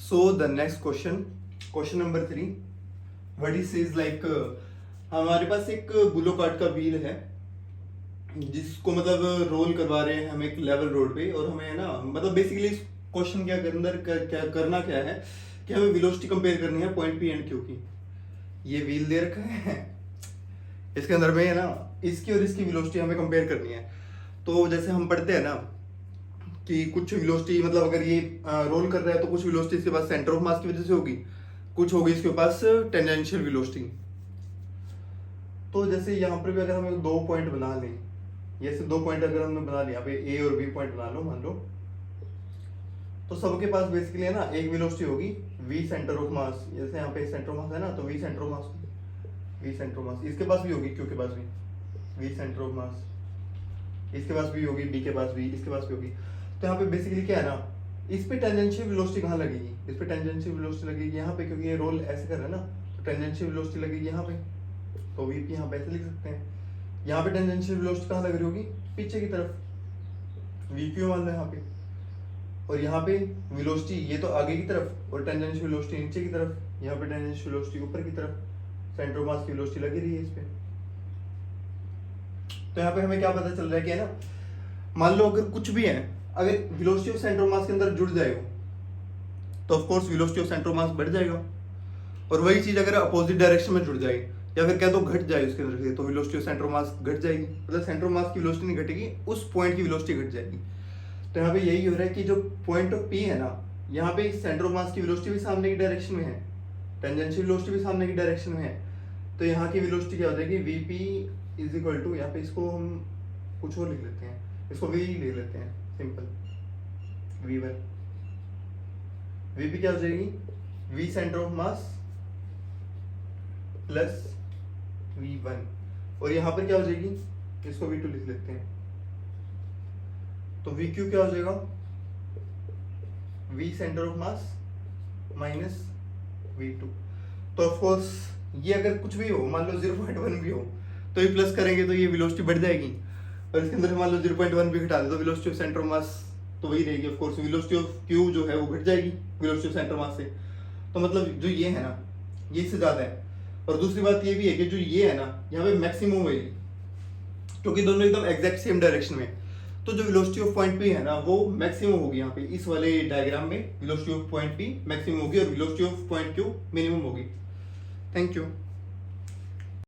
So the next question number 3, what he says like हमारे पास एक Bulo cart का wheel है जिसको मतलब रोल करवा रहे हैं हम एक लेवल रोड पे, और हमें है ना मतलब बेसिकली इस क्वेश्चन के अंदर क्या करना क्या है कि हमें वेलोसिटी कंपेयर करनी है पॉइंट पी एंड क्यू की। ये व्हील दे रखा है, इसके अंदर में है ना इसकी और इसकी वेलोसिटी हमें कंपेयर करनी है। तो जैसे हम पढ़ते हैं ना कि कुछ वेलोसिटी मतलब अगर ये रोल कर रहा है तो कुछ वेलोसिटी इसके पास सेंटर ऑफ मास की वजह से होगी, कुछ होगी इसके पास टेंजेंशियल वेलोसिटी। तो जैसे यहाँ पर भी अगर हमें दो पॉइंट बना लें, जैसे दो पॉइंट अगर हमने बना लिया, पे ए और बी पॉइंट बना लो मान लो, तो सबके पास बेसिकली है ना एक वेलोसिटी होगी v सेंटर ऑफ मास। जैसे यहाँ पे सेंटर ऑफ मास है ना, तो v centre of mass, v centre of mass इसके पास भी होगी, क्यू के पास भी v सेंटर ऑफ मास, इसके पास भी होगी, b के पास भी, इसके पास भी होगी। तो यहाँ पे बेसिकली क्या है ना, इस पे टेंजेंशियल वेलोसिटी कहाँ लगेगी, इस पे टेंजेंशियल वेलोसिटी लगेगी यहाँ पे, क्योंकि ये रोल ऐसे कर रहा है ना, तो टेंजेंशियल वेलोसिटी लगेगी यहाँ पे। तो v p यहाँ पे ऐसे लिख सकते हैं। यहाँ पे टेंजेंशियल वेलोसिटी कहाँ लग रही होगी, पीछे की तरफ, v q मान लो यहाँ पे। और यहाँ पे वेलोसिटी ये तो आगे की तरफ और टेंजेंशियल वेलोसिटी नीचे की तरफ, यहाँ पे टेंजेंशियल वेलोसिटी ऊपर की तरफ, सेंटर ऑफ मास की वेलोसिटी लगी रही है इस पे। तो यहाँ पे हमें क्या पता चल रहा है कि है ना, मान लो अगर कुछ भी है, अगर velocity of centre of mass के अंदर जुड़ जाएगा तो of course velocity of centre of mass बढ़ जाएगा, और वही चीज अगर अपोजिट डायरेक्शन में जुड़ जाए या फिर कह दो घट जाए उसके अंदर से, तो velocity of centre of mass घट जाएगी। मतलब सेंटर ऑफ मास की वेलोसिटी नहीं घटेगी, उस पॉइंट की वेलोसिटी घट जाएगी। तो यहाँ पे यही हो रहा है कि जो पॉइंट ऑफ पी है ना, यहाँ पे सेंटर ऑफ मास की वेलोसिटी भी सामने की डायरेक्शन में है, टेंजेंशियल वेलोसिटी भी सामने की डायरेक्शन में है। तो यहाँ की वेलोसिटी क्या हो जाएगी, वीपी इज इक्वल टू, यहाँ पे इसको हम कुछ और लिख लेते हैं, इसको वी लिख लेते हैं सिंपल, v1। वीपी क्या हो जाएगी, v centre of mass plus v1, और यहाँ पर क्या हो जाएगी, इसको v2 लिख लेते हैं। तो vq क्या हो जाएगा, v centre of mass minus v2। तो ऑफ कोर्स ये अगर कुछ भी हो, मान लो 0.1 भी हो, तो ये प्लस करेंगे तो ये वेलोसिटी बढ़ जाएगी, और इसके अंदर मान लो 0.1 भी घटा दे तो velocity of centre of mass तो वही रहेगी। Of course velocity of q जो है वो घट जाएगी वेलोसिटी ऑफ सेंटर मास से। तो मतलब जो ये है ना, ये इससे ज्यादा है। और दूसरी बात ये भी है कि जो ये है ना, यहाँ पे मैक्सिमम है, क्योंकि दोनों एकदम एग्जैक्ट सेम डायरेक्शन में। तो जो वेलोसिटी ऑफ पॉइंट पी है ना, वो मैक्सिमम होगी यहाँ पे इस वाले डायग्राम में, velocity of point P maximum होगी और velocity of point Q minimum होगी। Thank you.